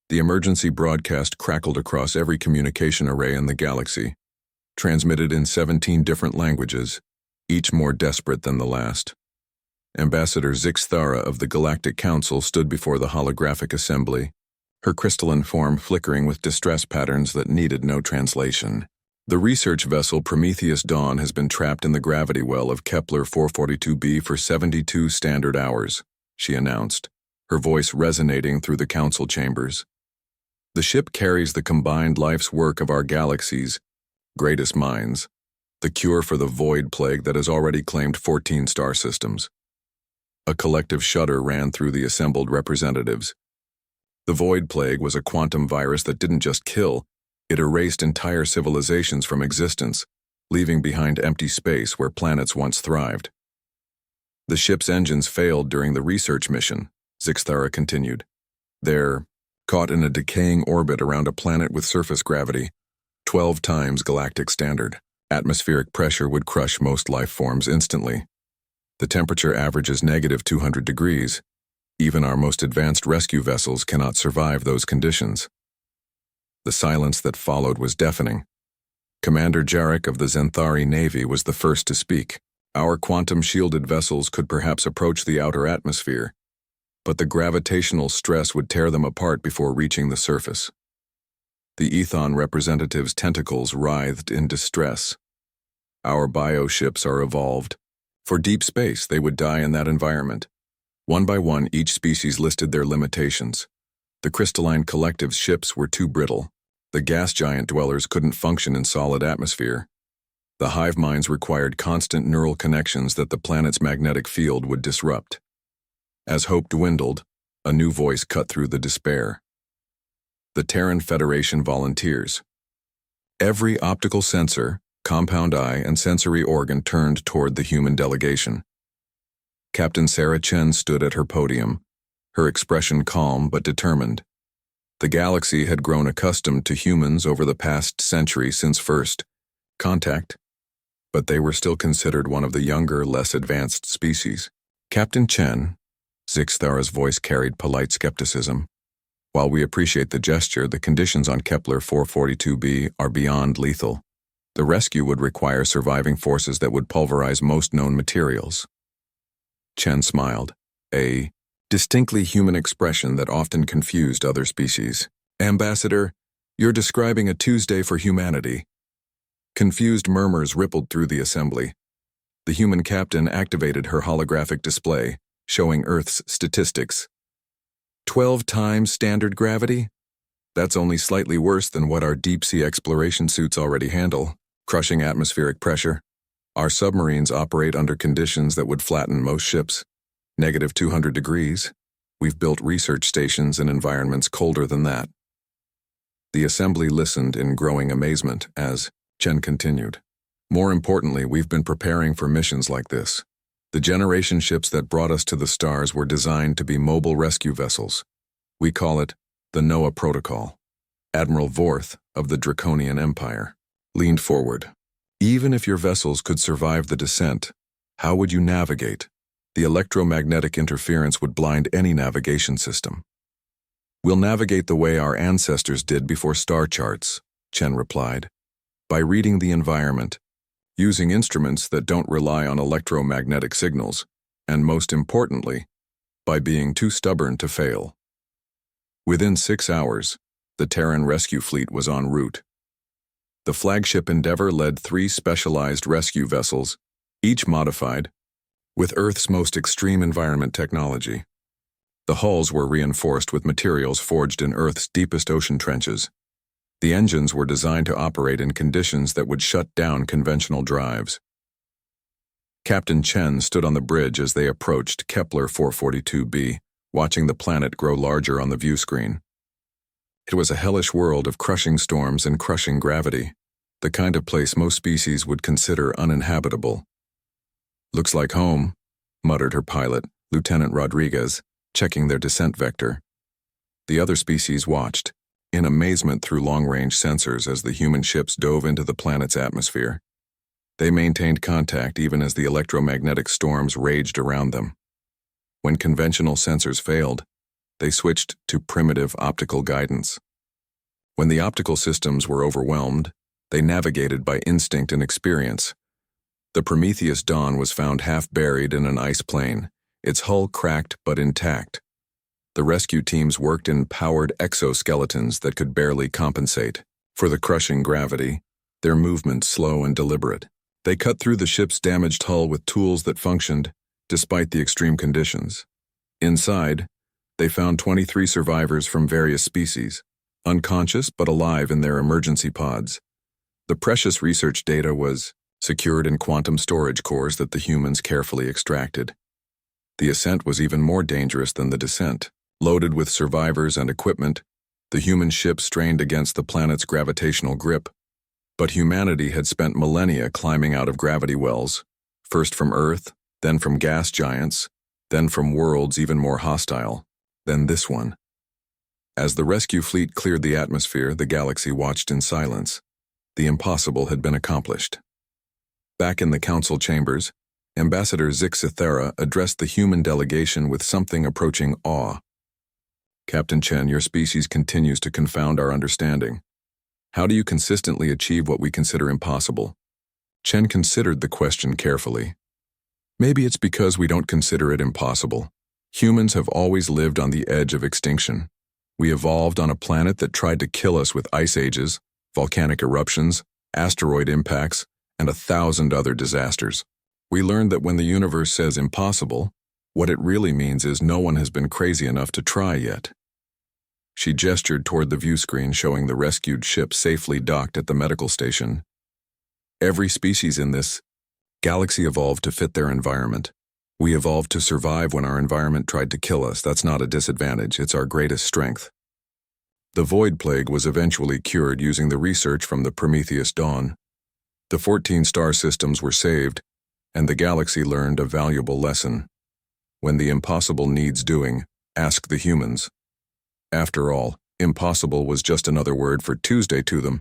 The emergency broadcast crackled across every communication array in the galaxy, transmitted in 17 different languages, each more desperate than the last. Ambassador Zixthara of the Galactic Council stood before the holographic assembly, her crystalline form flickering with distress patterns that needed no translation. The research vessel Prometheus Dawn has been trapped in the gravity well of Kepler 442b for 72 standard hours, she announced, her voice resonating through the council chambers. The ship carries the combined life's work of our galaxy's greatest minds, the cure for the void plague that has already claimed 14 star systems. A collective shudder ran through the assembled representatives. The void plague was a quantum virus that didn't just kill, it erased entire civilizations from existence, leaving behind empty space where planets once thrived. The ship's engines failed during the research mission, Zixthara continued. They're caught in a decaying orbit around a planet with surface gravity, 12 times galactic standard. Atmospheric pressure would crush most life forms instantly. The temperature averages -200 degrees. Even our most advanced rescue vessels cannot survive those conditions. The silence that followed was deafening. Commander Jarek of the Zenthari Navy was the first to speak. Our quantum-shielded vessels could perhaps approach the outer atmosphere, but the gravitational stress would tear them apart before reaching the surface. The Ethon representative's tentacles writhed in distress. Our bioships are evolved. For deep space, they would die in that environment. One by one, each species listed their limitations. The crystalline collective's ships were too brittle. The gas giant dwellers couldn't function in solid atmosphere. The hive minds required constant neural connections that the planet's magnetic field would disrupt. As hope dwindled, a new voice cut through the despair. The Terran Federation volunteers. Every optical sensor, compound eye, and sensory organ turned toward the human delegation. Captain Sarah Chen stood at her podium, her expression calm but determined. The galaxy had grown accustomed to humans over the past century since first contact, but they were still considered one of the younger, less advanced species. Captain Chen, Zixthara's voice carried polite skepticism. While we appreciate the gesture, the conditions on Kepler 442b are beyond lethal. The rescue would require surviving forces that would pulverize most known materials. Chen smiled, a distinctly human expression that often confused other species. Ambassador, you're describing a Tuesday for humanity. Confused murmurs rippled through the assembly. The human captain activated her holographic display, showing Earth's statistics. 12 times standard gravity? That's only slightly worse than what our deep-sea exploration suits already handle, crushing atmospheric pressure. Our submarines operate under conditions that would flatten most ships. -200 degrees. We've built research stations in environments colder than that. The assembly listened in growing amazement as Chen continued. More importantly, we've been preparing for missions like this. The generation ships that brought us to the stars were designed to be mobile rescue vessels. We call it the Noah Protocol. Admiral Vorth of the Draconian Empire leaned forward. Even if your vessels could survive the descent, how would you navigate? The electromagnetic interference would blind any navigation system. We'll navigate the way our ancestors did before star charts, Chen replied, by reading the environment, using instruments that don't rely on electromagnetic signals, and most importantly, by being too stubborn to fail. Within 6 hours, the Terran rescue fleet was en route. The flagship Endeavour led 3 specialized rescue vessels, each modified, with Earth's most extreme environment technology. The hulls were reinforced with materials forged in Earth's deepest ocean trenches. The engines were designed to operate in conditions that would shut down conventional drives. Captain Chen stood on the bridge as they approached Kepler 442b, watching the planet grow larger on the view screen. It was a hellish world of crushing storms and crushing gravity, the kind of place most species would consider uninhabitable. "Looks like home," muttered her pilot, Lieutenant Rodriguez, checking their descent vector. The other species watched, in amazement through long-range sensors as the human ships dove into the planet's atmosphere. They maintained contact even as the electromagnetic storms raged around them. When conventional sensors failed, they switched to primitive optical guidance. When the optical systems were overwhelmed, they navigated by instinct and experience. The Prometheus Dawn was found half buried in an ice plain, its hull cracked but intact. The rescue teams worked in powered exoskeletons that could barely compensate for the crushing gravity, their movements slow and deliberate. They cut through the ship's damaged hull with tools that functioned, despite the extreme conditions. Inside, they found 23 survivors from various species, unconscious but alive in their emergency pods. The precious research data was secured in quantum storage cores that the humans carefully extracted. The ascent was even more dangerous than the descent. Loaded with survivors and equipment, the human ship strained against the planet's gravitational grip. But humanity had spent millennia climbing out of gravity wells, first from Earth, then from gas giants, then from worlds even more hostile than this one. As the rescue fleet cleared the atmosphere, the galaxy watched in silence. The impossible had been accomplished. Back in the council chambers, Ambassador Zix addressed the human delegation with something approaching awe. Captain Chen, your species continues to confound our understanding. How do you consistently achieve what we consider impossible? Chen considered the question carefully. Maybe it's because we don't consider it impossible. Humans have always lived on the edge of extinction. We evolved on a planet that tried to kill us with ice ages, volcanic eruptions, asteroid impacts, and 1,000 other disasters. We learned that when the universe says impossible, what it really means is no one has been crazy enough to try yet. She gestured toward the view screen showing the rescued ship safely docked at the medical station. Every species in this galaxy evolved to fit their environment. We evolved to survive when our environment tried to kill us. That's not a disadvantage, it's our greatest strength. The Void Plague was eventually cured using the research from the Prometheus Dawn. The 14 star systems were saved, and the galaxy learned a valuable lesson. When the impossible needs doing, ask the humans. After all, impossible was just another word for Tuesday to them.